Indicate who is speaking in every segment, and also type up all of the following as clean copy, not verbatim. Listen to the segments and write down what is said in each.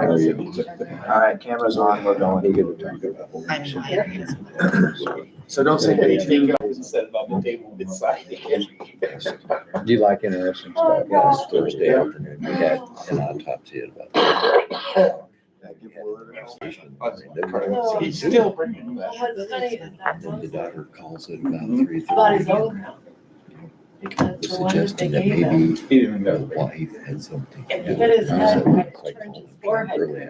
Speaker 1: All right, camera's on, we're going.
Speaker 2: We get to talk about.
Speaker 1: So don't say anything.
Speaker 3: Said about the table beside it.
Speaker 2: Do you like interesting stuff? Last Thursday afternoon, we had an autopsy about that.
Speaker 3: He's still bringing that.
Speaker 2: Then the daughter calls it about 3:30. Suggesting that maybe the wife had something to do with it. Really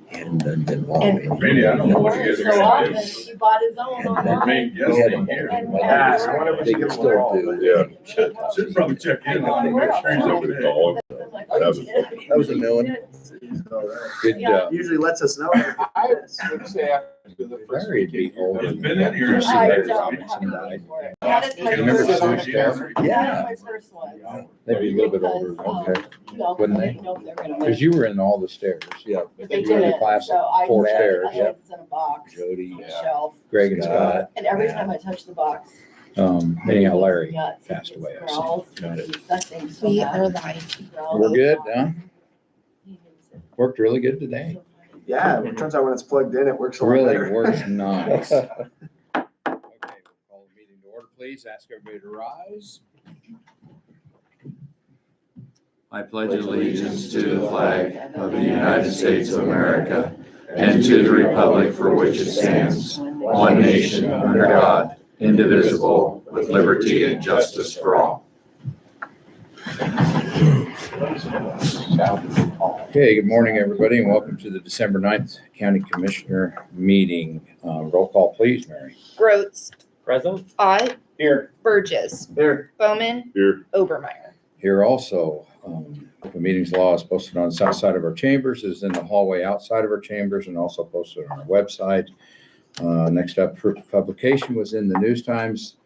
Speaker 2: hadn't done involved.
Speaker 4: Randy, I don't know what you guys are gonna do.
Speaker 5: He bought his own online.
Speaker 1: Yeah, so whenever
Speaker 2: They
Speaker 1: she
Speaker 2: can
Speaker 1: gets
Speaker 2: still
Speaker 1: still
Speaker 2: do.
Speaker 4: Yeah. Should probably check in on him, make sure he's over there.
Speaker 2: That was a million. Good job.
Speaker 1: Usually lets us know.
Speaker 3: I would say after the first
Speaker 2: Larry'd be
Speaker 3: weekend.
Speaker 2: older.
Speaker 4: It's been in here.
Speaker 2: Remember Sue's dad?
Speaker 5: Yeah.
Speaker 2: Yeah. Maybe a little bit older, okay. Wouldn't they? Because you were in all the stairs, yeah.
Speaker 5: But they
Speaker 2: You were in the
Speaker 5: didn't,
Speaker 2: class
Speaker 5: so I
Speaker 2: 4
Speaker 5: said,
Speaker 2: stairs,
Speaker 5: I
Speaker 2: yeah.
Speaker 5: had this in a box,
Speaker 2: Jody,
Speaker 5: shelf,
Speaker 2: Greg and Scott.
Speaker 5: and every time I touch the box.
Speaker 2: Anyhow, Larry
Speaker 5: nuts,
Speaker 2: passed
Speaker 5: it
Speaker 2: away.
Speaker 5: growls,
Speaker 2: Got it.
Speaker 5: that thing's so
Speaker 6: We
Speaker 5: bad.
Speaker 6: are live.
Speaker 2: We're good, huh? Worked really good today.
Speaker 1: Yeah, it turns out when it's plugged in, it works a lot
Speaker 2: Really
Speaker 1: better.
Speaker 2: works nice. Okay, we'll call the meeting to order, please. Ask everybody to rise.
Speaker 7: I pledge allegiance to the flag of the United States of America and to the republic for which it stands, one nation under God, indivisible, with liberty and justice for all.
Speaker 2: Okay, good morning, everybody, and welcome to the December 9th County Commissioner meeting. Roll call, please, Mary.
Speaker 6: Groats,
Speaker 3: Present?
Speaker 6: I,
Speaker 3: Here.
Speaker 6: Burgess,
Speaker 1: Here,
Speaker 6: Bowman,
Speaker 4: Here.
Speaker 6: Obermeyer.
Speaker 2: Here also, the meeting's law is posted on the south side of our chambers, is in the hallway outside of our chambers, and also posted on our website. Next up, proof of publication was in the News Times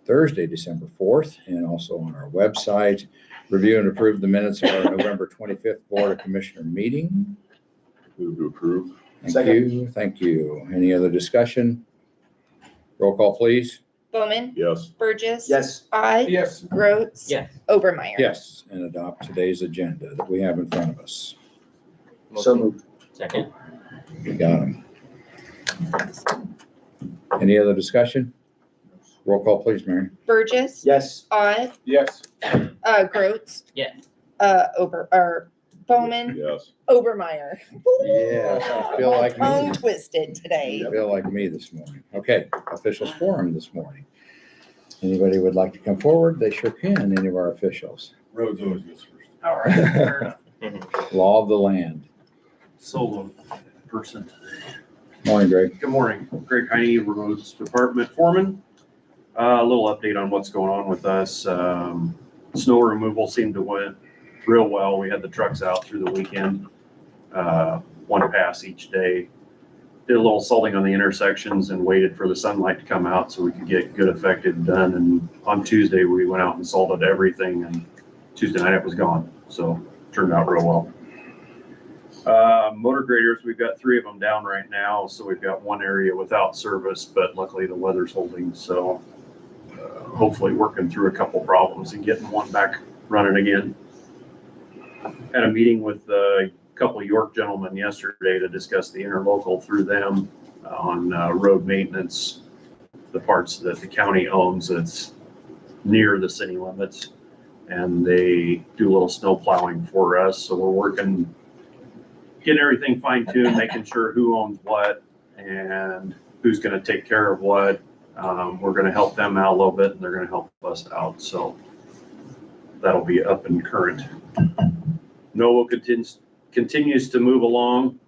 Speaker 2: Thursday, December 4th, and also on our website. Review and approve the minutes of our November 25th Board of Commissioner meeting.
Speaker 4: Move to approve.
Speaker 2: Thank you. Any other discussion? Roll call, please.
Speaker 6: Bowman,
Speaker 4: Yes.
Speaker 6: Burgess.
Speaker 1: yes,
Speaker 6: I,
Speaker 3: Yes.
Speaker 6: Groats.
Speaker 3: Yes.
Speaker 6: Obermeyer.
Speaker 2: Yes, and adopt today's agenda that we have in front of us.
Speaker 1: so moved.
Speaker 3: Second.
Speaker 2: We got them. Any other discussion? Roll call, please, Mary.
Speaker 6: Burgess.
Speaker 1: Yes,
Speaker 6: I,
Speaker 3: Yes.
Speaker 6: Groats.
Speaker 3: Yes.
Speaker 6: Bowman,
Speaker 4: Yes.
Speaker 6: Obermeyer.
Speaker 2: Yeah, I feel like me.
Speaker 6: Tongue twisted today.
Speaker 2: I feel like me this morning. Okay, officials forum this morning. Anybody would like to come forward? They sure can, any of our officials.
Speaker 4: Rhodes always goes first.
Speaker 3: All right. Fair enough.
Speaker 2: Law of the land.
Speaker 8: Solo person today.
Speaker 2: Morning, Greg.
Speaker 8: Good morning, Greg Heine, Roads Department Foreman. A little update on what's going on with us. Snow removal seemed to went real well. We had the trucks out through the weekend, one pass each day. Did a little salting on the intersections and waited for the sunlight to come out so we could get good effective done. And on Tuesday, we went out and salted everything, and Tuesday night it was gone. So turned out real well. Motor graders, we've got 3 of them down right now. So we've got one area without service, but luckily the weather's holding. So hopefully working through a couple problems and getting one back running again. Had a meeting with a couple of York gentlemen yesterday to discuss the interlocal through them on road maintenance, the parts that the county owns that's near the city limits. And they do a little snow plowing for us. So we're working, getting everything fine tuned, making sure who owns what and who's going to take care of what. We're going to help them out a little bit and they're going to help us out. So that'll be up and current. NOAA continues to move along.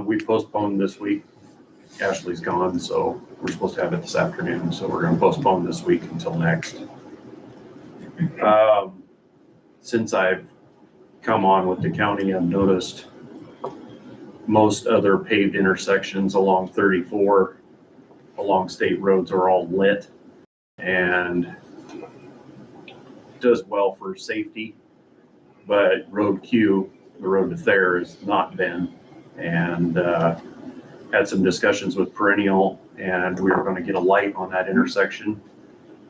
Speaker 8: We postponed this week. Ashley's gone, so we're supposed to have it this afternoon. So we're going to postpone this week until next. Since I've come on with the county, I've noticed most other paved intersections along 34, along state roads are all lit and does well for safety. But Road Q, the road to Thayer, has not been. And had some discussions with Perennial, and we were going to get a light on that intersection.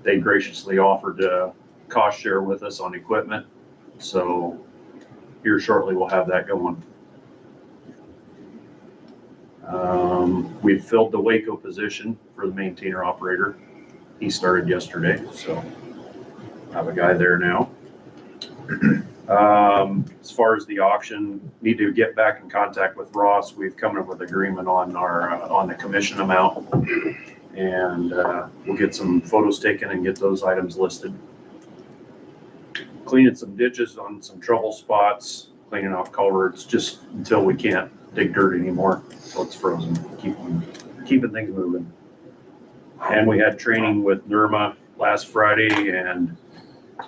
Speaker 8: They graciously offered to cost share with us on equipment. So here shortly we'll have that going. We've filled the Waco position for the maintainer operator. He started yesterday, so have a guy there now. As far as the auction, need to get back in contact with Ross. We've come up with agreement on on the commission amount. And we'll get some photos taken and get those items listed. Cleaning some ditches on some trouble spots, cleaning off culverts, just until we can't dig dirt anymore, so it's frozen, keeping things moving. And we had training with NERMA last Friday and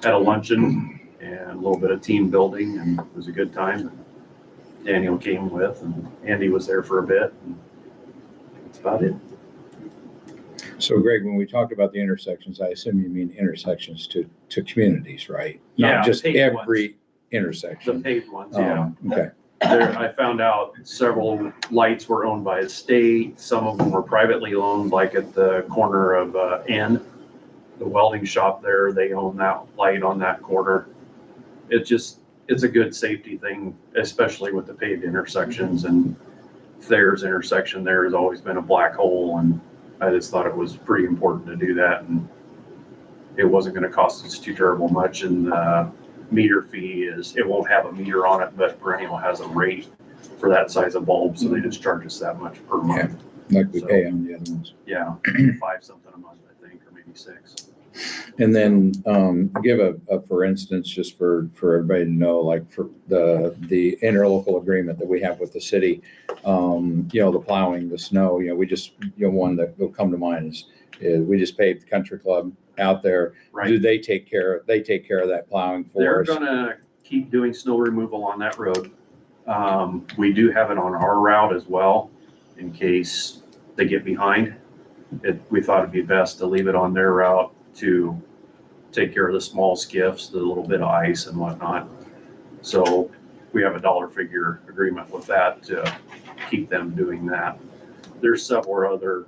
Speaker 8: had a luncheon and a little bit of team building, and it was a good time. Daniel came with, and Andy was there for a bit, and that's about it.
Speaker 2: So Greg, when we talk about the intersections, I assume you mean intersections to communities, right?
Speaker 8: Yeah,
Speaker 2: Not just
Speaker 8: paved
Speaker 2: every
Speaker 8: The
Speaker 2: intersection.
Speaker 8: paved ones, yeah.
Speaker 2: Okay,
Speaker 8: I found out several lights were owned by the state. Some of them were privately owned, like at the corner of N, the welding shop there, they own that light on that corner. It's a good safety thing, especially with the paved intersections, and Thayer's intersection there has always been a black hole, and I just thought it was pretty important to do that, and it wasn't gonna cost us too terrible much, and meter fee is, it won't have a meter on it, but Perennial has a rate for that size of bulb, so they just charge us that much per month.
Speaker 2: like we pay on the other ones.
Speaker 8: Yeah, 5 something a month, I think, or maybe 6.
Speaker 2: And then give a for instance, just for everybody to know, like for the interlocal agreement that we have with the city, the plowing, the snow, we just, one that will come to mind is we just paved the country club out there.
Speaker 8: Right.
Speaker 2: Do they take care of that plowing for
Speaker 8: They're
Speaker 2: us?
Speaker 8: gonna keep doing snow removal on that road. We do have it on our route as well, in case they get behind. We thought it'd be best to leave it on their route to take care of the small skiffs, the little bit of ice and whatnot. So we have a dollar figure agreement with that to keep them doing that. There's several other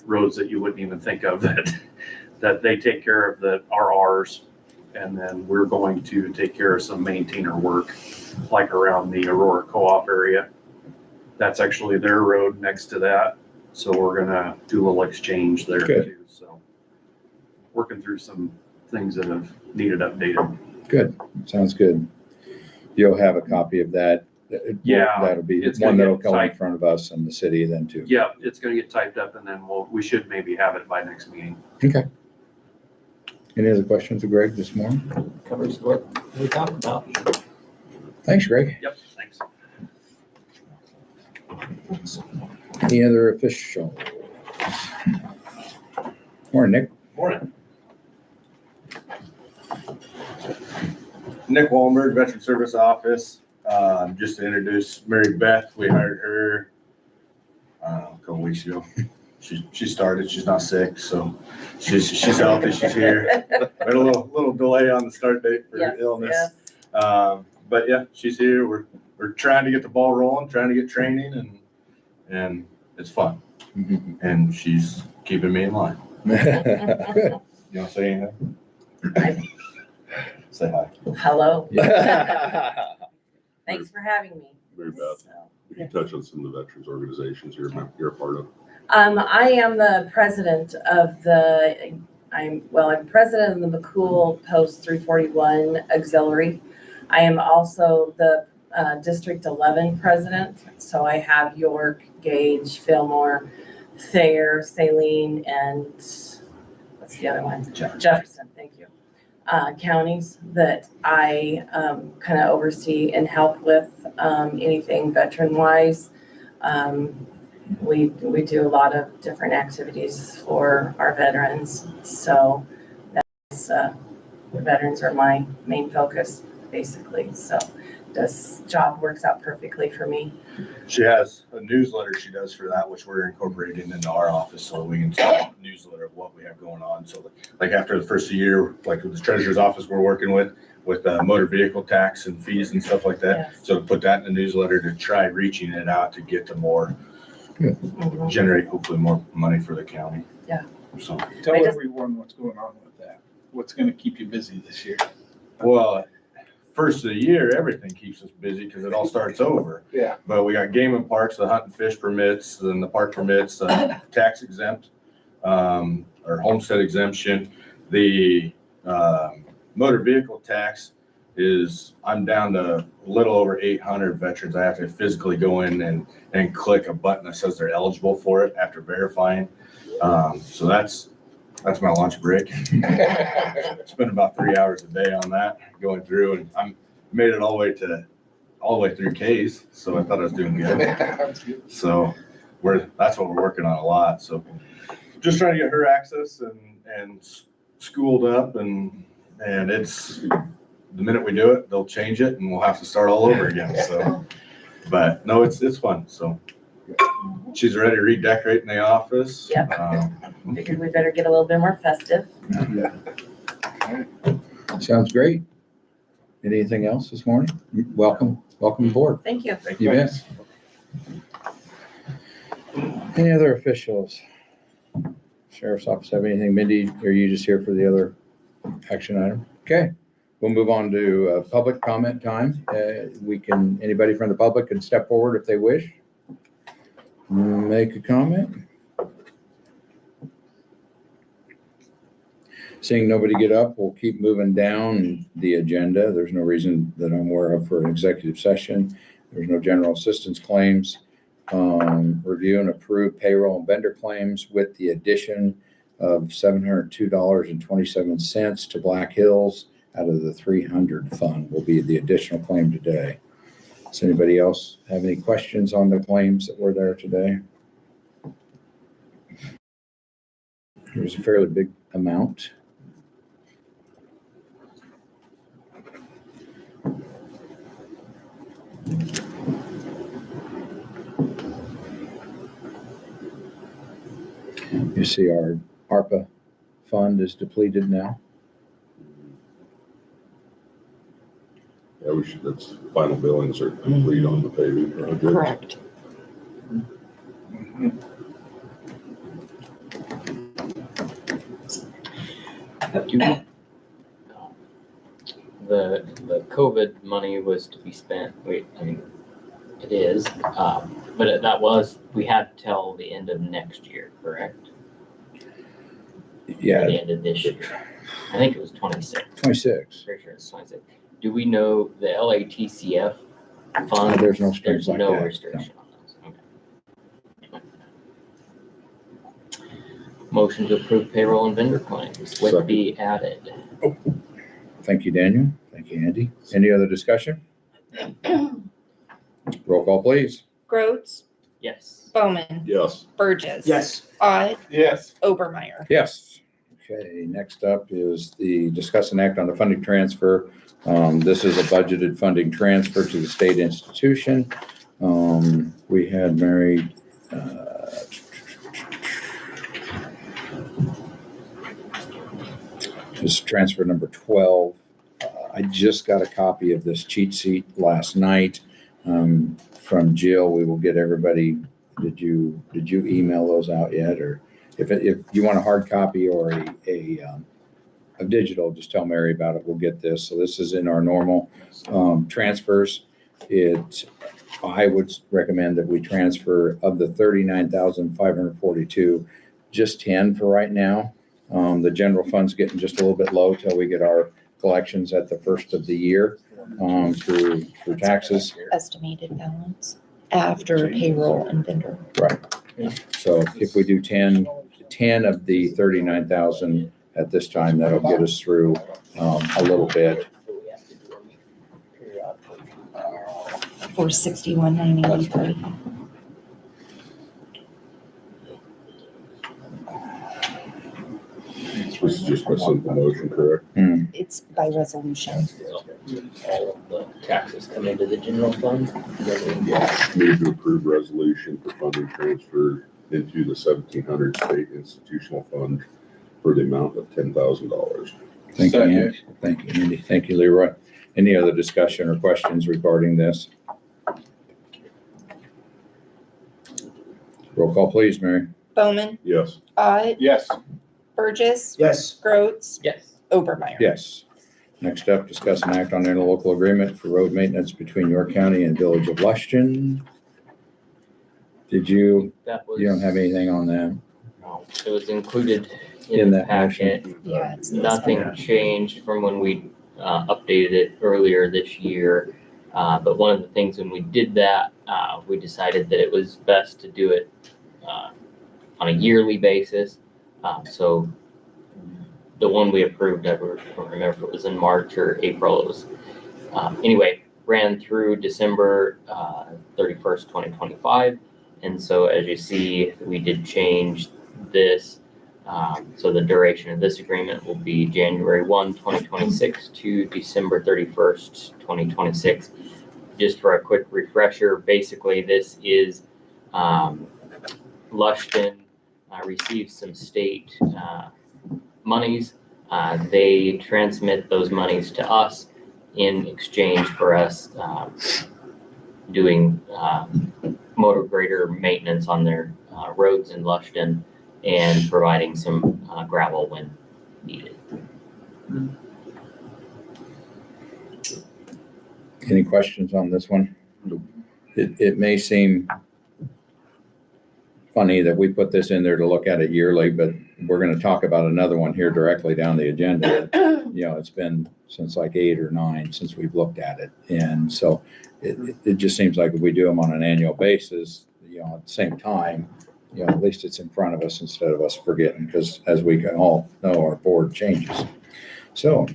Speaker 8: roads that you wouldn't even think of that they take care of that are ours. And then we're going to take care of some maintainer work, like around the Aurora Co-op area. That's actually their road next to that. So we're gonna do a little exchange there too. So working through some things that have needed updated.
Speaker 2: Good, sounds good. You'll have a copy of that.
Speaker 8: Yeah,
Speaker 2: That'll be
Speaker 8: it's
Speaker 2: one
Speaker 8: gonna
Speaker 2: that'll
Speaker 8: get
Speaker 2: come in
Speaker 8: typed.
Speaker 2: front of us and the city then too.
Speaker 8: Yeah, it's gonna get typed up, and then we should maybe have it by next meeting.
Speaker 2: Okay. Any other questions of Greg this morning?
Speaker 3: Covers what we talked about.
Speaker 2: Thanks, Greg.
Speaker 8: Yep, thanks.
Speaker 2: Any other official? Morning, Nick.
Speaker 9: Morning. Nick Wallenberg, Veteran Service Office. Just to introduce Mary Beth, we hired her a couple weeks ago. She started, she's not sick, so she's healthy, she's here. We had a little delay on the start date for
Speaker 5: Yes,
Speaker 9: illness.
Speaker 5: yes.
Speaker 9: But yeah, she's here. We're trying to get the ball rolling, trying to get training, and it's fun. And she's keeping me in line.
Speaker 2: Good.
Speaker 9: You want to say anything? Say hi.
Speaker 5: Hello.
Speaker 2: Yeah.
Speaker 5: Thanks for having me.
Speaker 10: Mary Beth, you can touch on some of the veterans organizations you're a part of.
Speaker 5: I am the president of I'm president of the McCool Post 341 Auxiliary. I am also the District 11 president. So I have York, Gage, Fillmore, Thayer, Saline, and what's the other one? Jefferson, thank you. Counties that I kind of oversee and help with anything veteran-wise. We do a lot of different activities for our veterans. So that's, the veterans are my main focus, basically. So this job works out perfectly for me.
Speaker 9: She has a newsletter she does for that, which we're incorporating into our office, so we can send a newsletter of what we have going on. So like after the first of the year, like with the treasurer's office, we're working with motor vehicle tax and fees and stuff like that.
Speaker 5: Yes.
Speaker 9: So put that in the newsletter to try reaching it out to get to more,
Speaker 5: Mhm.
Speaker 9: generate hopefully more money for the county.
Speaker 5: Yeah.
Speaker 9: So,
Speaker 3: Tell
Speaker 5: I just-
Speaker 3: everyone what's going on with that. What's gonna keep you busy this year?
Speaker 9: well, first of the year, everything keeps us busy because it all starts over.
Speaker 1: Yeah.
Speaker 9: But we got game and parks, the hunt and fish permits, then the park permits, tax exempt, or homestead exemption. The motor vehicle tax is, I'm down to a little over 800 veterans. I have to physically go in and click a button that says they're eligible for it after verifying. So that's my lunch break. Spend about 3 hours a day on that, going through, and I'm made it all the way through K's. So I thought I was doing good. So that's what we're working on a lot. So just trying to get her access and schooled up, and it's, the minute we do it, they'll change it and we'll have to start all over again. So, but no, it's fun. So she's ready to redecorate in the office.
Speaker 5: Yep. Figured we better get a little bit more festive.
Speaker 2: Sounds great. Anything else this morning? Welcome aboard.
Speaker 5: Thank you.
Speaker 2: You bet. Any other officials? Sheriff's Office have anything? Mindy, are you just here for the other action item? Okay, we'll move on to public comment time. Anybody from the public can step forward if they wish. Make a comment. Seeing nobody get up, we'll keep moving down the agenda. There's no reason that I'm aware of for an executive session. There's no general assistance claims. Review and approve payroll and vendor claims with the addition of $702.27 to Black Hills out of the 300 fund will be the additional claim today. Does anybody else have any questions on the claims that were there today? It was a fairly big amount. You see our ARPA fund is depleted now.
Speaker 10: Yeah, that's final billings are complete on the paving project.
Speaker 6: Correct.
Speaker 3: The COVID money was to be spent, it is, but we had till the end of next year, correct?
Speaker 2: Yeah.
Speaker 3: Or the end of this year. I think it was 26.
Speaker 2: 26.
Speaker 3: Pretty sure it's 26. Do we know the LATCF fund?
Speaker 2: There's no strings
Speaker 3: There's
Speaker 2: like
Speaker 3: no
Speaker 2: that.
Speaker 3: restriction on those. Okay. Motion to approve payroll and vendor claims with
Speaker 10: Second.
Speaker 3: the added.
Speaker 2: Thank you, Daniel. Thank you, Andy. Any other discussion? Roll call, please.
Speaker 6: Groats,
Speaker 3: Yes.
Speaker 6: Bowman,
Speaker 10: Yes.
Speaker 6: Burgess.
Speaker 1: Yes.
Speaker 6: Odd,
Speaker 1: Yes.
Speaker 6: Obermeyer.
Speaker 2: Yes. Okay, next up is the discuss and act on the funding transfer. This is a budgeted funding transfer to the state institution. We had Mary, this is transfer number 12. I just got a copy of this cheat sheet last night from Jill. We will get everybody. Did you email those out yet? Or if you want a hard copy or a digital, just tell Mary about it. We'll get this. So this is in our normal transfers. I would recommend that we transfer of the 39,542, just 10 for right now. The general fund's getting just a little bit low till we get our collections at the first of the year through taxes.
Speaker 6: Estimated balance after payroll and vendor.
Speaker 2: Right. So if we do 10 of the 39,000 at this time, that'll get us through a little bit.
Speaker 6: For 61,983.
Speaker 10: This is just by simple motion, correct?
Speaker 6: It's by resolution.
Speaker 3: All of the taxes come into the general fund.
Speaker 10: Move to approve resolution for funding transfer into the 1,700 state institutional fund for the amount of $10,000.
Speaker 2: Thank you, Andy. Thank you, Andy. Thank you, Leroy. Any other discussion or questions regarding this? Roll call, please, Mary.
Speaker 6: Bowman,
Speaker 10: Yes.
Speaker 6: Odd,
Speaker 1: Yes.
Speaker 6: Burgess,
Speaker 1: Yes.
Speaker 6: Groats,
Speaker 3: Yes.
Speaker 6: Obermeyer.
Speaker 2: Yes. Next up, discuss an act on interlocal agreement for road maintenance between York County and Village of Lushton. Did you,
Speaker 3: That was.
Speaker 2: you don't have anything on that?
Speaker 3: No, it was included
Speaker 2: In
Speaker 3: in the
Speaker 2: that motion.
Speaker 3: packet.
Speaker 6: Yeah, it's this
Speaker 3: Nothing
Speaker 6: one.
Speaker 3: changed from when we updated it earlier this year. But one of the things when we did that, we decided that it was best to do it on a yearly basis. So the one we approved, I don't remember if it was in March or April. It was, anyway, ran through December 31st, 2025. And so as you see, we did change this. So the duration of this agreement will be January 1, 2026 to December 31st, 2026. Just for a quick refresher, basically this is Lushton receives some state monies. They transmit those monies to us in exchange for us doing motor grader maintenance on their roads in Lushton and providing some gravel when needed.
Speaker 2: Any questions on this one? It may seem funny that we put this in there to look at it yearly, but we're going to talk about another one here directly down the agenda. You know, it's been since like 8 or 9 since we've looked at it. And so it just seems like if we do them on an annual basis, you know, at the same time, you know, at least it's in front of us instead of us forgetting, because as we can all know, our board changes. So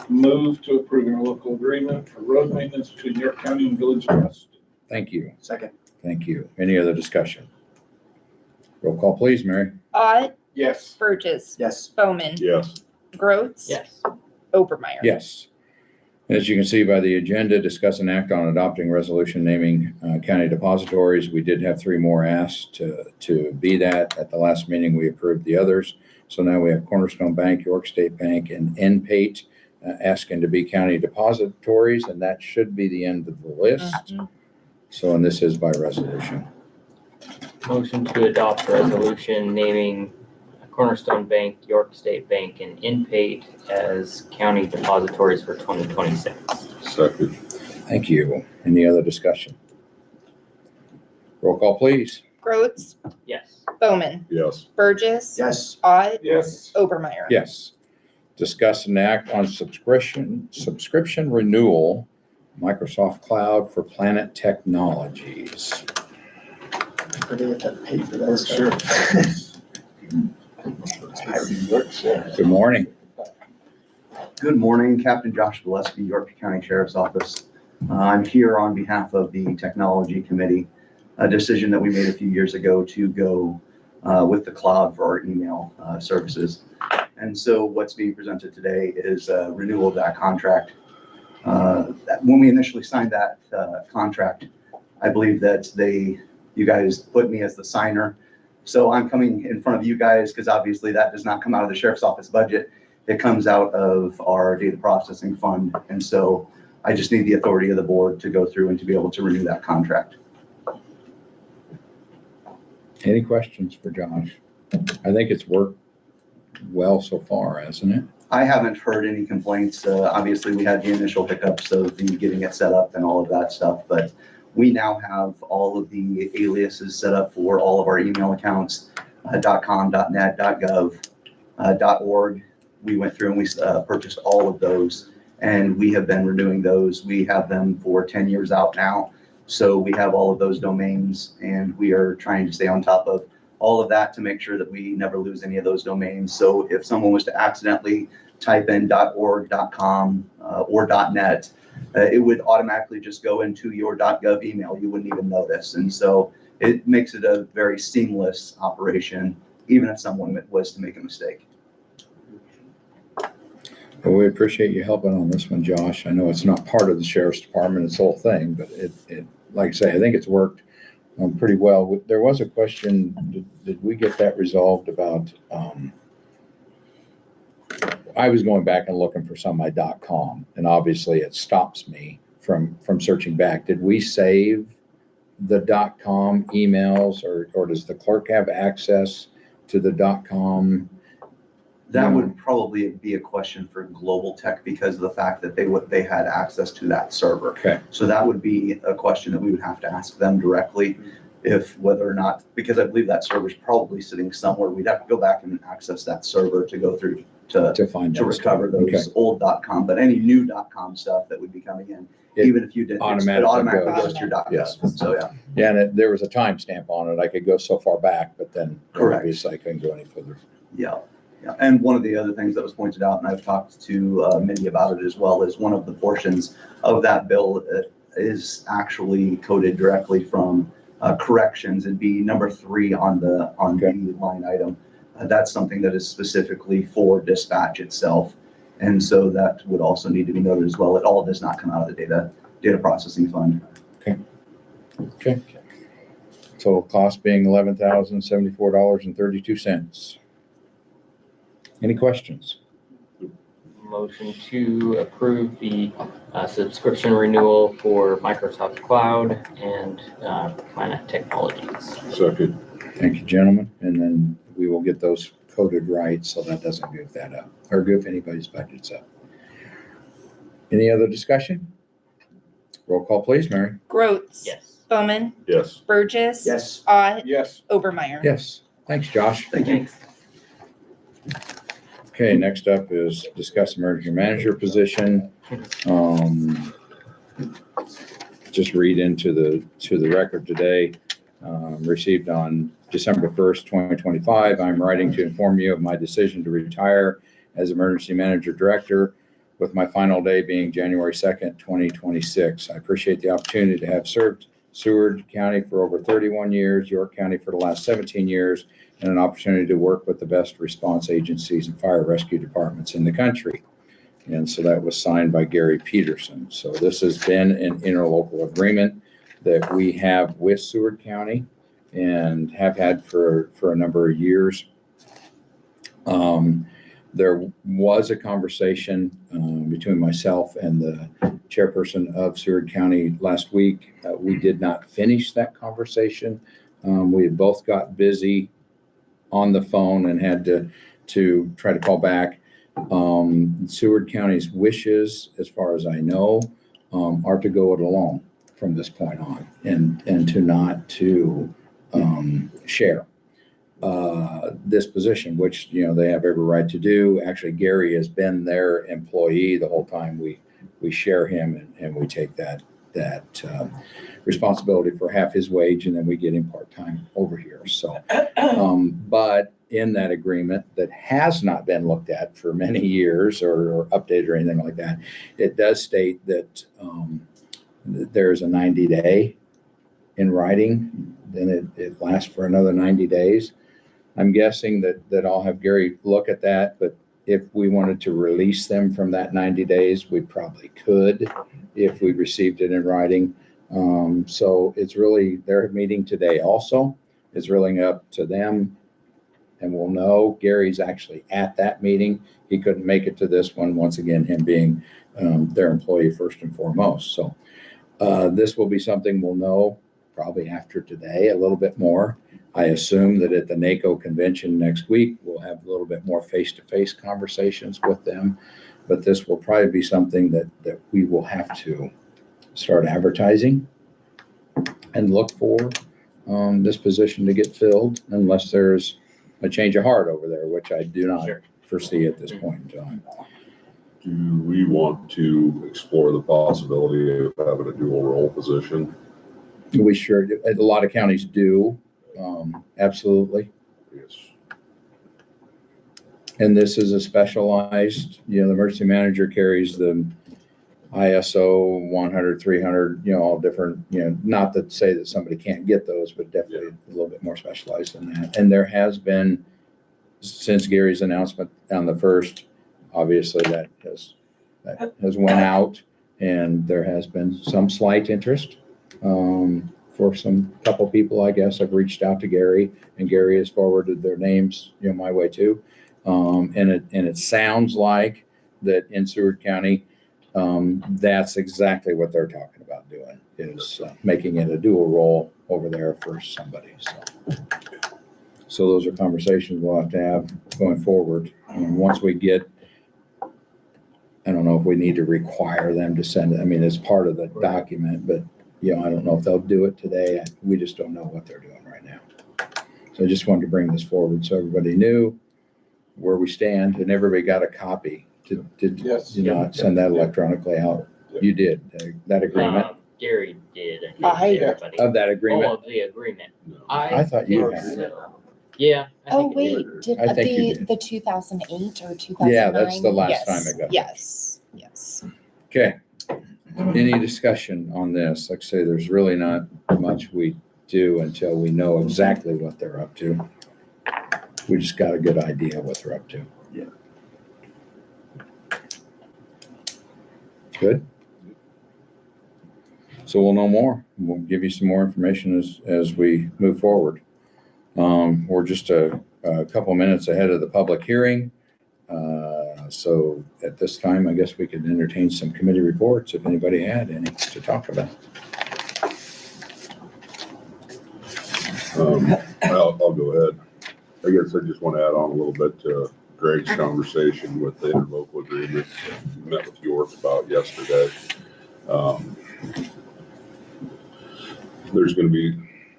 Speaker 4: Move to approve a local agreement for road maintenance between York County and Village of Lushton.
Speaker 2: thank you.
Speaker 1: Second.
Speaker 2: Thank you. Any other discussion? Roll call, please, Mary.
Speaker 6: Ott,
Speaker 4: Yes.
Speaker 6: Burgess,
Speaker 1: Yes.
Speaker 6: Bowman,
Speaker 10: Yes.
Speaker 6: Groats.
Speaker 3: Yes.
Speaker 6: Obermeyer.
Speaker 2: Yes. As you can see by the agenda, discuss an act on adopting resolution naming county depositories. We did have 3 more asked to be that. At the last meeting, we approved the others. So now we have Cornerstone Bank, York State Bank, and NPATE asking to be county depositories, and that should be the end of the list. So, and this is by resolution.
Speaker 3: Motion to adopt resolution naming Cornerstone Bank, York State Bank, and InPate as county depositories for 2026.
Speaker 10: Second.
Speaker 2: Thank you. Any other discussion? Roll call, please.
Speaker 6: Groats,
Speaker 3: Yes.
Speaker 6: Bowman,
Speaker 10: Yes.
Speaker 6: Burgess.
Speaker 1: Yes.
Speaker 6: Ott,
Speaker 4: Yes.
Speaker 6: Obermeyer.
Speaker 2: Yes. Discuss an act on subscription renewal, Microsoft Cloud for Planet Technologies.
Speaker 1: We're gonna get that paid for that.
Speaker 4: Sure.
Speaker 2: Good morning.
Speaker 11: Good morning, Captain Josh Gillespie, York County Sheriff's Office. I'm here on behalf of the Technology Committee, a decision that we made a few years ago to go with the cloud for our email services. And so what's being presented today is a renewal of that contract. When we initially signed that contract, I believe that you guys put me as the signer. So I'm coming in front of you guys because obviously that does not come out of the Sheriff's Office budget. It comes out of our data processing fund. And so I just need the authority of the board to go through and to be able to renew that contract.
Speaker 2: Any questions for Josh? I think it's worked well so far, hasn't it?
Speaker 11: I haven't heard any complaints. Obviously, we had the initial hiccups of the getting it set up and all of that stuff, but we now have all of the aliases set up for all of our email accounts, .com, .net, .gov, .org. We went through and we purchased all of those, and we have been renewing those. We have them for 10 years out now. So we have all of those domains, and we are trying to stay on top of all of that to make sure that we never lose any of those domains. So if someone was to accidentally type in .org, .com, or .net, it would automatically just go into your .gov email. You wouldn't even notice. And so it makes it a very seamless operation, even if someone was to make a mistake.
Speaker 2: Well, we appreciate you helping on this one, Josh. I know it's not part of the Sheriff's Department, it's the whole thing, but it like I say, I think it's worked pretty well. There was a question, did we get that resolved about, I was going back and looking for some of my .com, and obviously it stops me from searching back. Did we save the .com emails, or does the clerk have access to the .com
Speaker 11: That would probably be a question for Global Tech because of the fact that they had access to that server.
Speaker 2: Okay.
Speaker 11: So that would be a question that we would have to ask them directly, if whether or not, because I believe that server's probably sitting somewhere. We'd have to go back and access that server to go through
Speaker 2: To find
Speaker 11: to
Speaker 2: that
Speaker 11: recover
Speaker 2: stuff.
Speaker 11: those old .com, but any new .com stuff that would be coming in,
Speaker 2: It
Speaker 11: even if you didn't, it
Speaker 2: automatically
Speaker 11: automatically
Speaker 2: goes.
Speaker 11: goes to your .gov.
Speaker 2: Yes.
Speaker 11: So, yeah.
Speaker 2: Yeah, and there was a timestamp on it. I could go so far back, but then
Speaker 11: Correct.
Speaker 2: obviously I couldn't go any further.
Speaker 11: Yeah, yeah. And one of the other things that was pointed out, and I've talked to Mindy about it as well, is one of the portions of that bill is actually coded directly from corrections. It'd be number 3 on the line item. That's something that is specifically for dispatch itself. And so that would also need to be noted as well. It all does not come out of the data processing fund.
Speaker 2: Okay. Total cost being $11,074.32. Any questions?
Speaker 3: Motion to approve the subscription renewal for Microsoft Cloud and Planet Technologies.
Speaker 10: Second.
Speaker 2: Thank you, gentlemen. And then we will get those coded right so that doesn't goof that up or goof anybody's budgets up. Any other discussion? Roll call, please, Mary.
Speaker 6: Groats.
Speaker 3: Yes.
Speaker 6: Bowman.
Speaker 10: Yes.
Speaker 6: Burgess.
Speaker 11: Yes.
Speaker 6: Ott.
Speaker 4: Yes.
Speaker 6: Obermeyer.
Speaker 2: Yes. Thanks, Josh.
Speaker 11: Thank you.
Speaker 2: Okay, next up is discuss emergency manager position. Just read into the record today. Received on December 1st, 2025. I'm writing to inform you of my decision to retire as emergency manager director, with my final day being January 2nd, 2026. I appreciate the opportunity to have served Seward County for over 31 years, York County for the last 17 years, and an opportunity to work with the best response agencies and fire rescue departments in the country. And so that was signed by Gary Peterson. So this has been an interlocal agreement that we have with Seward County and have had for a number of years. There was a conversation between myself and the chairperson of Seward County last week. We did not finish that conversation. We had both got busy on the phone and had to try to call back. Seward County's wishes, as far as I know, are to go it alone from this point on and to not to share this position, which, they have every right to do. Actually, Gary has been their employee the whole time we share him and we take that responsibility for half his wage, and then we get him part-time over here. So, but in that agreement that has not been looked at for many years or updated or anything like that, it does state that there's a 90-day in writing, then it lasts for another 90 days. I'm guessing that I'll have Gary look at that, but if we wanted to release them from that 90 days, we probably could if we received it in writing. So it's really, their meeting today also is really up to them, and we'll know. Gary's actually at that meeting. He couldn't make it to this one, once again, him being their employee first and foremost. So this will be something we'll know probably after today a little bit more. I assume that at the NACO convention next week, we'll have a little bit more face-to-face conversations with them, but this will probably be something that we will have to start advertising and look for this position to get filled, unless there's a change of heart over there, which I do not foresee at this point in time.
Speaker 10: Do we want to explore the possibility of having a dual role position?
Speaker 2: We sure do. A lot of counties do. Absolutely.
Speaker 10: Yes.
Speaker 2: And this is a specialized, the emergency manager carries the ISO 100, 300, all different, not to say that somebody can't get those, but definitely a little bit more specialized than that. And there has been, since Gary's announcement on the 1st, obviously that has went out, and there has been some slight interest. For some couple people, I guess, have reached out to Gary, and Gary has forwarded their names, my way too. And it sounds like that in Seward County, that's exactly what they're talking about doing, is making it a dual role over there for somebody. So those are conversations we'll have to have going forward. And once we get, I don't know if we need to require them to send it. I mean, it's part of the document, but you know, I don't know if they'll do it today. We just don't know what they're doing right now. So I just wanted to bring this forward so everybody knew where we stand and everybody got a copy. Did
Speaker 4: Yes.
Speaker 2: you not send that electronically out? You did, that agreement,
Speaker 3: Gary did.
Speaker 6: I-
Speaker 3: Everybody.
Speaker 2: of that agreement?
Speaker 3: Oh, of the agreement.
Speaker 10: No.
Speaker 2: I thought you
Speaker 3: think
Speaker 2: had.
Speaker 3: so. Yeah. I
Speaker 6: Oh,
Speaker 3: think it
Speaker 6: wait,
Speaker 3: did.
Speaker 6: did
Speaker 2: I think you
Speaker 6: the,
Speaker 2: did.
Speaker 6: the 2008 or 2009?
Speaker 2: Yeah, that's the last time I got
Speaker 6: Yes, yes.
Speaker 2: Okay. Any discussion on this? Like I say, there's really not much we do until we know exactly what they're up to. We just got a good idea what they're up to.
Speaker 1: Yeah.
Speaker 2: Good. So we'll know more. We'll give you some more information as we move forward. We're just a couple minutes ahead of the public hearing. So at this time, I guess we could entertain some committee reports if anybody had any to talk about.
Speaker 10: I'll go ahead. I guess I just want to add on a little bit to Greg's conversation with the interlocal agreement we met with York about yesterday.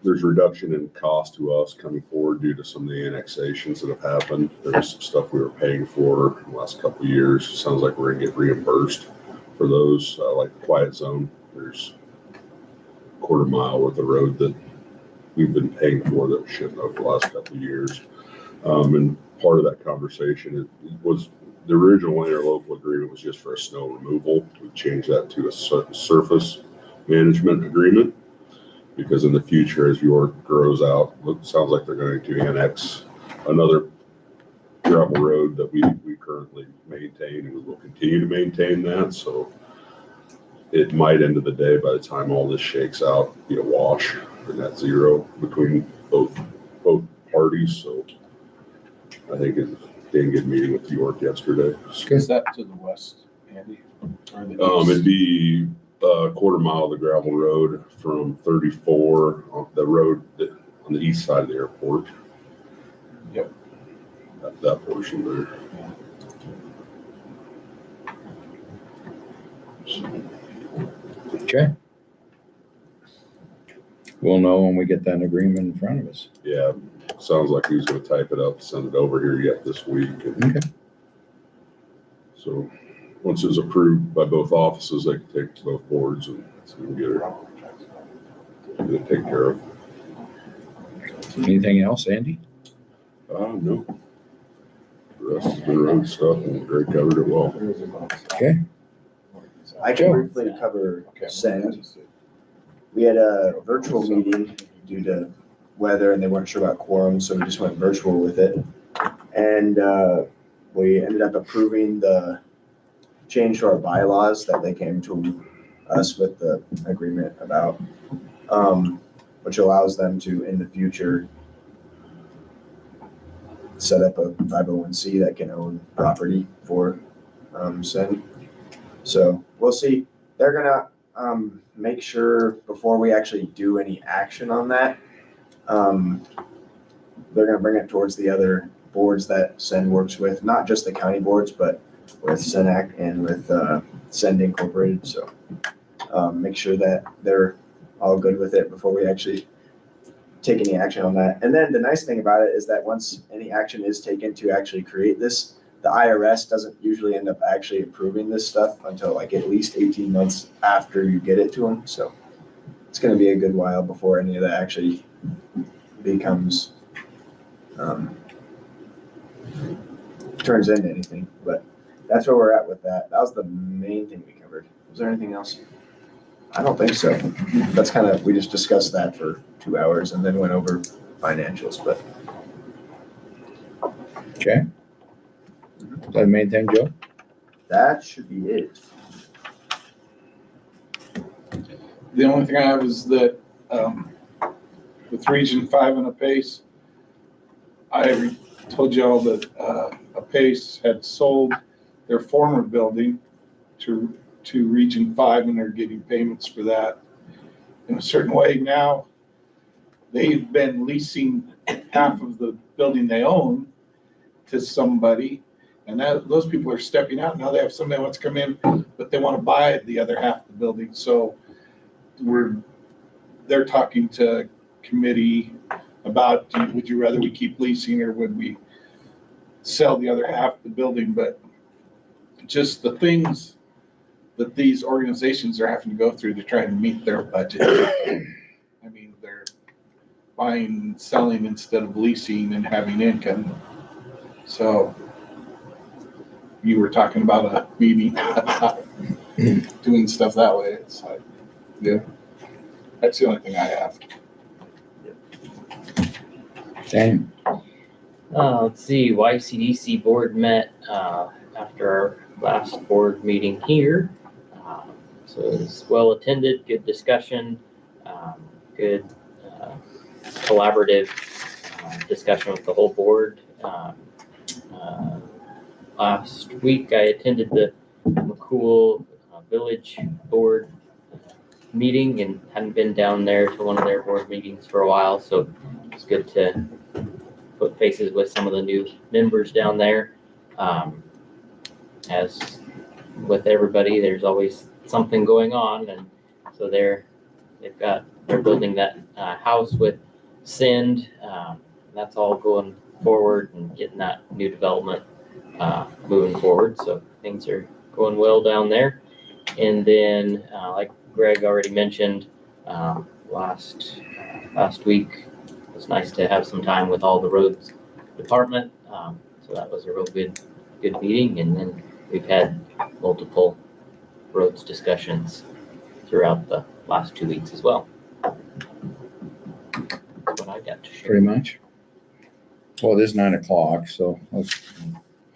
Speaker 10: There's reduction in cost to us coming forward due to some of the annexations that have happened. There's some stuff we were paying for in the last couple of years. It sounds like we're gonna get reimbursed for those, like the quiet zone. There's a quarter mile worth of road that we've been paying for that we shouldn't have for the last couple of years. And part of that conversation was the original interlocal agreement was just for a snow removal. We changed that to a surface management agreement because in the future, as York grows out, it sounds like they're going to annex another gravel road that we currently maintain, and we will continue to maintain that. So it might, end of the day, by the time all this shakes out, be a wash or net zero between both parties. So I think it did a good meeting with York yesterday.
Speaker 4: Is that to the west, Andy? Or the
Speaker 10: It'd
Speaker 4: east?
Speaker 10: be a quarter mile of the gravel road from 34 on the road on the east side of the airport.
Speaker 4: Yep.
Speaker 10: That portion there.
Speaker 2: Okay. We'll know when we get that agreement in front of us.
Speaker 10: Yeah, sounds like he's gonna type it up, send it over here yet this week. And
Speaker 2: Okay.
Speaker 10: so once it's approved by both offices, they can take it to both boards and get it taken care of.
Speaker 2: Anything else, Andy?
Speaker 10: No. The rest has been road stuff and Greg covered it well.
Speaker 2: Okay.
Speaker 1: I
Speaker 2: Joe.
Speaker 1: can briefly cover send. We had a virtual meeting due to weather and they weren't sure about quorum, so we just went virtual with it. And we ended up approving the change to our bylaws that they came to us with the agreement about, which allows them to, in the future, set up a 501c that can own property for send. So we'll see. They're gonna make sure before we actually do any action on that, they're gonna bring it towards the other boards that Send works with, not just the county boards, but with Senac and with Send Incorporated. So make sure that they're all good with it before we actually take any action on that. And then the nice thing about it is that once any action is taken to actually create this, the IRS doesn't usually end up actually approving this stuff until like at least 18 months after you get it to them. So it's going to be a good while before any of that actually becomes, turns into anything. But that's where we're at with that. That was the main thing we covered. Was there anything else? I don't think so. That's kind of, we just discussed that for 2 hours and then went over financials, but.
Speaker 2: Okay. Is that the main thing, Joe?
Speaker 1: That should be it.
Speaker 4: The only thing I have is that, with Region 5 and Apace, I told y'all that, Apace had sold their former building to Region 5 and they're getting payments for that in a certain way. Now, they've been leasing half of the building they own to somebody. And those people are stepping out. Now they have somebody who wants to come in, but they want to buy the other half of the building. So they're talking to committee about, would you rather we keep leasing or would we sell the other half of the building? But just the things that these organizations are having to go through to try and meet their budget. I mean, they're buying and selling instead of leasing and having income. So you were talking about a meeting, doing stuff that way. It's like, yeah, that's the only thing I have.
Speaker 2: Dan?
Speaker 3: Let's see, YCDC board met after our last board meeting here. So it was well attended, good discussion, good collaborative discussion with the whole board. Last week I attended the McCool Village Board meeting and hadn't been down there to one of their board meetings for a while, so it's good to put faces with some of the new members down there. As with everybody, there's always something going on, and so they're building that house with Send. That's all going forward and getting that new development moving forward. So things are going well down there. And then, like Greg already mentioned, last week it was nice to have some time with all the roads department. So that was a real good meeting. And then we've had multiple roads discussions throughout the last 2 weeks as well. That's what I got to share.
Speaker 2: Pretty much. Well, it is 9 o'clock, so let's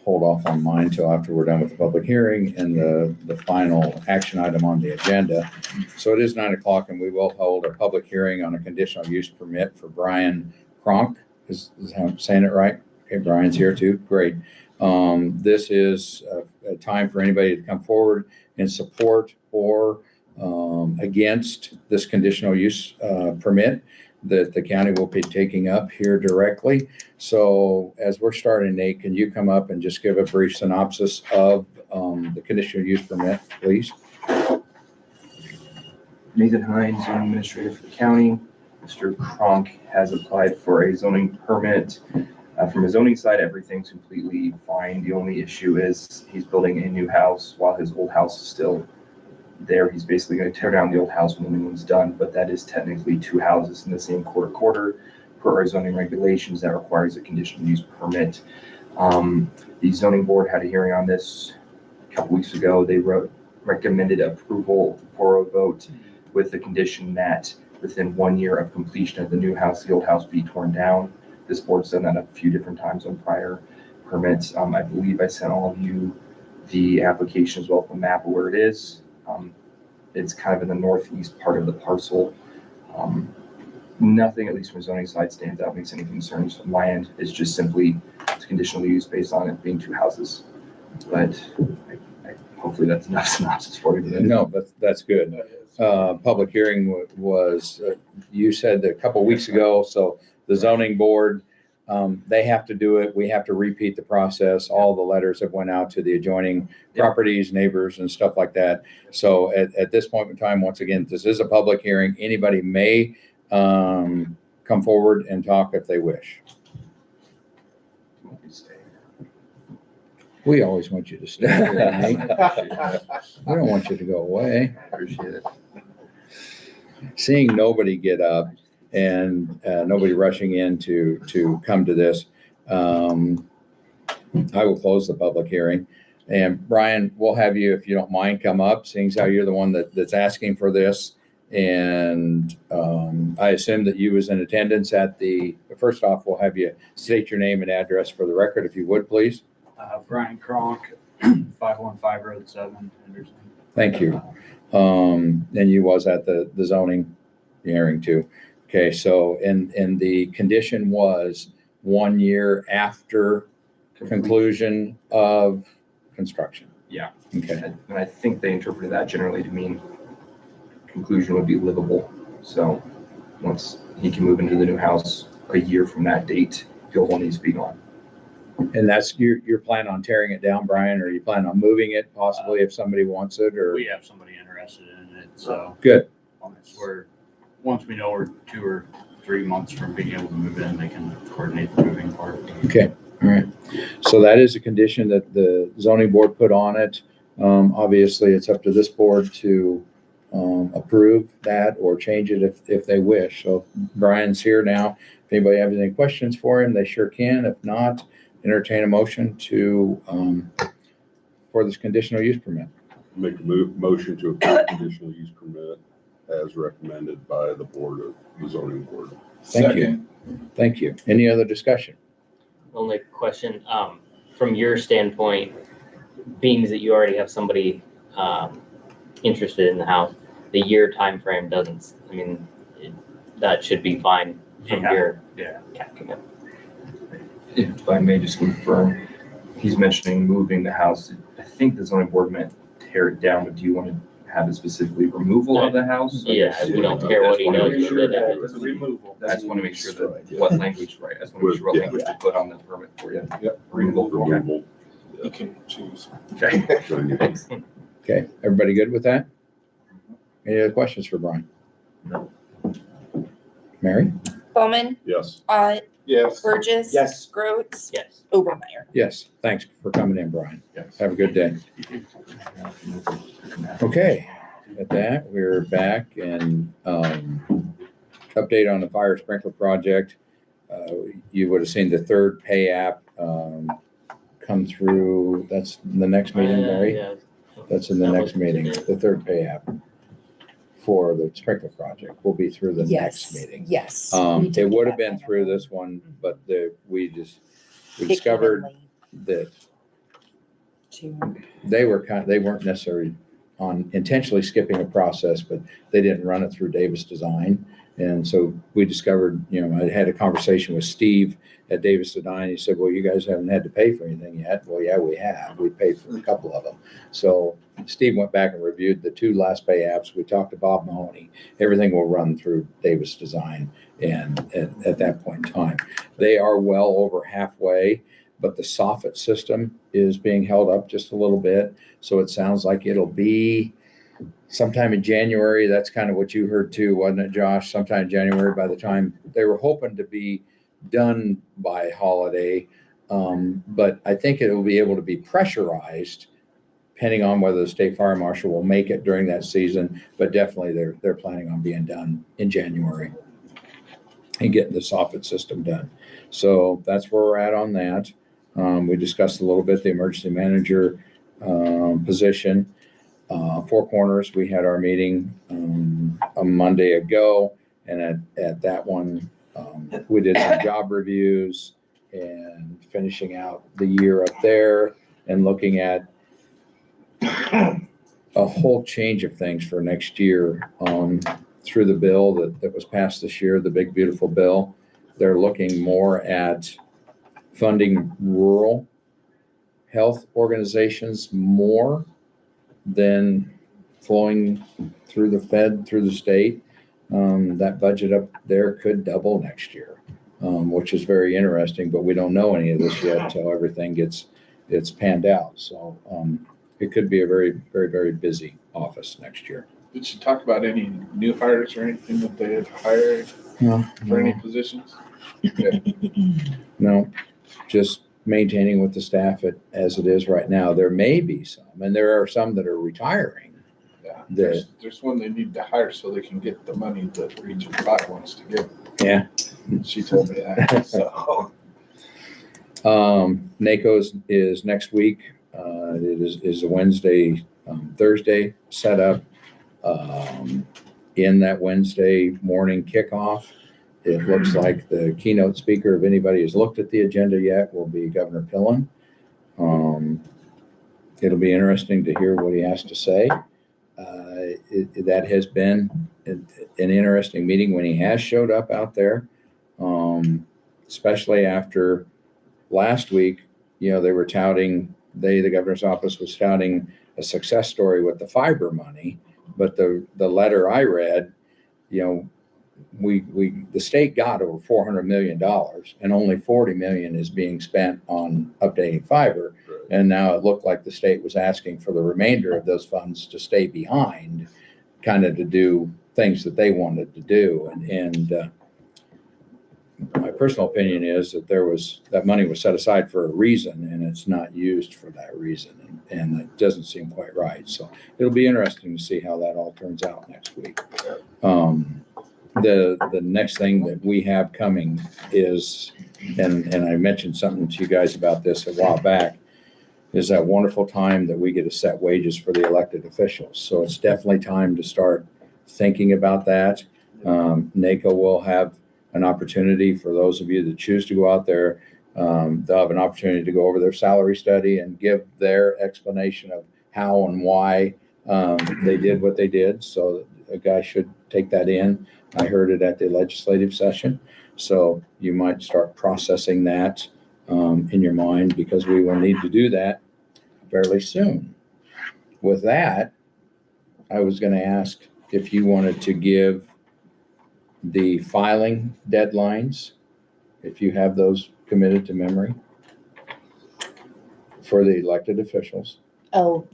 Speaker 2: hold off on mine till after we're done with the public hearing and the final action item on the agenda. So it is 9 o'clock and we will hold a public hearing on a conditional use permit for Brian Kronk. Is how I'm saying it right? Okay, Brian's here too. Great. This is a time for anybody to come forward in support or against this conditional use permit that the county will be taking up here directly. So as we're starting, Nate, can you come up and just give a brief synopsis of the conditional use permit, please?
Speaker 12: Nathan Hines, zoning administrator for the county. Mr. Kronk has applied for a zoning permit. From a zoning side, everything's completely fine. The only issue is he's building a new house while his old house is still there. He's basically going to tear down the old house when the new one's done, but that is technically two houses in the same quarter per our zoning regulations. That requires a conditional use permit. The zoning board had a hearing on this a couple weeks ago. They recommended approval 4-0 vote with the condition that within 1 year of completion of the new house, the old house be torn down. This board's done that a few different times on prior permits. I believe I sent all of you the application as well as the map of where it is. It's kind of in the northeast part of the parcel. Nothing, at least from zoning side, stands out, makes any concerns from my end. It's just simply it's conditional use based on it being two houses. But hopefully that's enough synopsis for you.
Speaker 2: No, that's good. Public hearing was, you said a couple weeks ago, so the zoning board, they have to do it. We have to repeat the process. All the letters have went out to the adjoining properties, neighbors and stuff like that. So at this point in time, once again, this is a public hearing. Anybody may come forward and talk if they wish. We always want you to stay here, Nate. We don't want you to go away.
Speaker 12: Appreciate it.
Speaker 2: Seeing nobody get up and nobody rushing in to come to this, I will close the public hearing. And Brian, we'll have you, if you don't mind, come up, seeing as how you're the one that's asking for this. And I assume that you was in attendance at first off, we'll have you state your name and address for the record, if you would, please.
Speaker 13: Brian Kronk, 515 Road 7, Henderson.
Speaker 2: Thank you. And you was at the zoning hearing too. Okay, so and the condition was 1 year after conclusion of construction.
Speaker 12: Yeah.
Speaker 2: Okay.
Speaker 12: And I think they interpreted that generally to mean conclusion would be livable. So once he can move into the new house a year from that date, he'll only needs to be gone.
Speaker 2: And that's, you're planning on tearing it down, Brian, or you plan on moving it possibly if somebody wants it, or?
Speaker 8: We have somebody interested in it, so
Speaker 2: Good.
Speaker 8: once we know we're 2 or 3 months from being able to move in, they can coordinate the moving part.
Speaker 2: Okay, all right. So that is a condition that the zoning board put on it. Obviously, it's up to this board to approve that or change it if they wish. So Brian's here now. If anybody has any questions for him, they sure can. If not, entertain a motion to, for this conditional use permit.
Speaker 10: Make a motion to approve conditional use permit as recommended by the board of the zoning board.
Speaker 2: Thank you. Thank you. Any other discussion?
Speaker 3: Only question, from your standpoint, being that you already have somebody, interested in the house, the year time frame doesn't, I mean, that should be fine from
Speaker 8: Yeah.
Speaker 3: your.
Speaker 8: Yeah.
Speaker 3: Okay.
Speaker 12: If I may just confirm, he's mentioning moving the house. I think the zoning board meant tear it down, but do you want to have it specifically removal of the house?
Speaker 3: Yeah, we don't care what he does with it.
Speaker 4: It's a removal.
Speaker 12: I just want to make sure that what language, right? I just want to make sure what
Speaker 10: Yeah.
Speaker 12: language to put on the permit for you.
Speaker 10: Yep.
Speaker 12: Removal. Okay.
Speaker 10: Removal.
Speaker 4: You can choose.
Speaker 12: Okay.
Speaker 10: Thanks.
Speaker 2: Okay, everybody good with that? Any other questions for Brian?
Speaker 9: No.
Speaker 2: Mary?
Speaker 6: Bowman,
Speaker 10: Yes.
Speaker 6: Ott,
Speaker 4: Yes.
Speaker 6: Burgess.
Speaker 1: Yes.
Speaker 6: Groats,
Speaker 3: Yes.
Speaker 6: Obermeyer.
Speaker 2: Yes, thanks for coming in, Brian.
Speaker 12: Yes.
Speaker 2: Have a good day. Okay, at that, we're back and update on the fire sprinkler project. You would have seen the third pay app come through. That's the next meeting, Mary?
Speaker 3: Yeah.
Speaker 2: That's in the
Speaker 3: That
Speaker 2: next
Speaker 3: was
Speaker 2: meeting.
Speaker 3: today.
Speaker 2: The third pay app for the sprinkler project will be through the next
Speaker 6: Yes,
Speaker 2: meeting.
Speaker 6: yes. we did
Speaker 2: It
Speaker 6: get
Speaker 2: would have
Speaker 6: that
Speaker 2: been
Speaker 6: by
Speaker 2: through
Speaker 6: now.
Speaker 2: this one, but we
Speaker 6: It
Speaker 2: discovered
Speaker 6: came in
Speaker 2: that
Speaker 6: late to-
Speaker 2: they weren't necessarily intentionally skipping a process, but they didn't run it through Davis Design. And so we discovered, I had a conversation with Steve at Davis Design. He said, well, you guys haven't had to pay for anything yet. Well, yeah, we have. We paid for a couple of them. So Steve went back and reviewed the 2 last pay apps. We talked to Bob Mahoney. Everything will run through Davis Design. And at that point in time, they are well over halfway, but the soffit system is being held up just a little bit. So it sounds like it'll be sometime in January. That's kind of what you heard too, wasn't it, Josh? Sometime in January, by the time they were hoping to be done by holiday. But I think it will be able to be pressurized depending on whether the state fire marshal will make it during that season. But definitely they're planning on being done in January and getting the soffit system done. So that's where we're at on that. We discussed a little bit the emergency manager position. Four Corners, we had our meeting a Monday ago, and at that one, we did some job reviews and finishing out the year up there and looking at a whole change of things for next year through the bill that was passed this year, the big beautiful bill. They're looking more at funding rural health organizations more than flowing through the Fed, through the state. That budget up there could double next year, which is very interesting, but we don't know any of this yet until everything gets panned out. So it could be a very, very, very busy office next year.
Speaker 4: Did you talk about any new hires or anything that they had hired for any positions?
Speaker 2: No, just maintaining with the staff as it is right now. There may be some, and there are some that are retiring.
Speaker 4: Yeah,
Speaker 2: The-
Speaker 4: there's one they need to hire so they can get the money that Region 5 wants to give.
Speaker 2: Yeah.
Speaker 4: She told me that, so.
Speaker 2: NACO's is next week. It is a Wednesday, Thursday setup. In that Wednesday morning kickoff, it looks like the keynote speaker, if anybody has looked at the agenda yet, will be Governor Pillen. It'll be interesting to hear what he has to say. That has been an interesting meeting when he has showed up out there, especially after last week. They were touting, the governor's office was touting a success story with the fiber money, but the letter I read, the state got over $400 million and only 40 million is being spent on updating fiber. And now it looked like the state was asking for the remainder of those funds to stay behind, kind of to do things that they wanted to do. And my personal opinion is that that money was set aside for a reason and it's not used for that reason. And that doesn't seem quite right. So it'll be interesting to see how that all turns out next week. The next thing that we have coming is, and I mentioned something to you guys about this a while back, is that wonderful time that we get to set wages for the elected officials. So it's definitely time to start thinking about that. NACO will have an opportunity for those of you that choose to go out there. They'll have an opportunity to go over their salary study and give their explanation of how and why they did what they did. So a guy should take that in. I heard it at the legislative session. So you might start processing that in your mind, because we will need to do that fairly soon. With that, I was going to ask if you wanted to give the filing deadlines, if you have those committed to memory for the elected officials.
Speaker 6: Oh,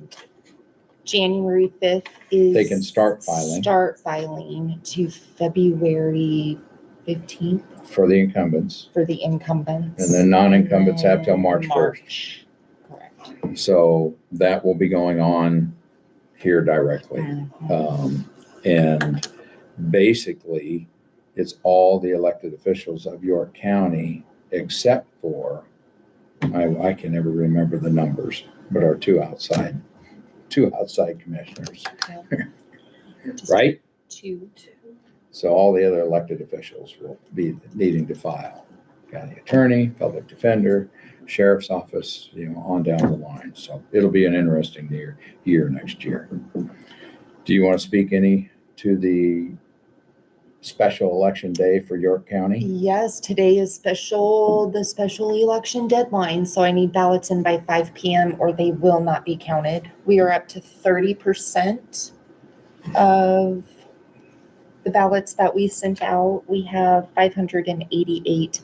Speaker 6: January 5th is.
Speaker 2: They can start filing.
Speaker 6: Start filing to February 15th
Speaker 2: For the incumbents.
Speaker 6: for the incumbents.
Speaker 2: And then non-incumbents have till March 1st.
Speaker 6: Correct.
Speaker 2: So that will be going on here directly. And basically, it's all the elected officials of York County, except for, I can never remember the numbers, but our two outside commissioners,
Speaker 6: Just
Speaker 2: right?
Speaker 6: Two.
Speaker 2: So all the other elected officials will be needing to file. County attorney, public defender, sheriff's office, on down the line. So it'll be an interesting year next year. Do you want to speak any to the special election day for York County?
Speaker 6: Yes, today is the special election deadline, so I need ballots in by 5 p.m. or they will not be counted. We are up to 30% of the ballots that we sent out. We have 588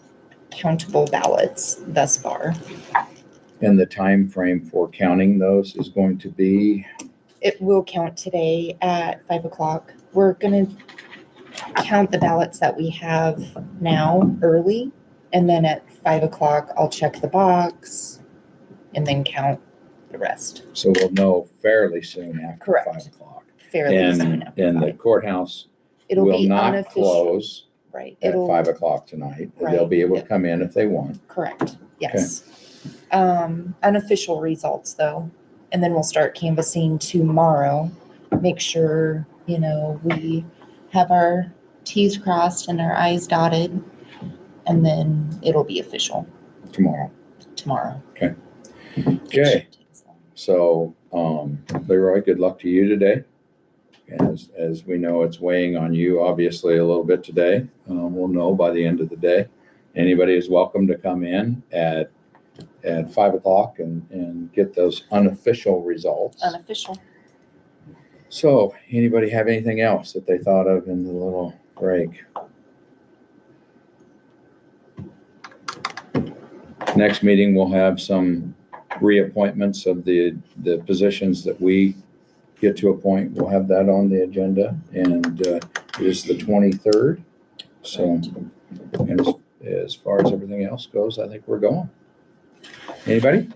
Speaker 6: countable ballots thus far.
Speaker 2: And the time frame for counting those is going to be?
Speaker 6: It will count today at 5 o'clock. We're going to count the ballots that we have now early, and then at 5 o'clock, I'll check the box and then count the rest.
Speaker 2: So we'll know fairly soon after
Speaker 6: Correct.
Speaker 2: 5 o'clock.
Speaker 6: Fairly soon after
Speaker 2: And the
Speaker 6: 5.
Speaker 2: Courthouse
Speaker 6: It'll
Speaker 2: will
Speaker 6: be
Speaker 2: not
Speaker 6: unofficial.
Speaker 2: close
Speaker 6: Right.
Speaker 2: at 5 o'clock tonight. They'll
Speaker 6: Right.
Speaker 2: be able to come in if they want.
Speaker 6: Correct. Yes. Unofficial results though, and then we'll start canvassing tomorrow. Make sure, we have our T's crossed and our I's dotted, and then it'll be official
Speaker 2: Tomorrow.
Speaker 6: It
Speaker 2: Okay.
Speaker 6: shouldn't take as long.
Speaker 2: So, Leroy, good luck to you today. As we know, it's weighing on you obviously a little bit today. We'll know by the end of the day. Anybody is welcome to come in at 5 o'clock and get those unofficial results.
Speaker 6: Unofficial.
Speaker 2: So, anybody have anything else that they thought of in the little break? Next meeting, we'll have some reappointments of the positions that we get to appoint. We'll have that on the agenda, and it is the 23rd. So, and as far as everything else goes, I think we're going. Anybody?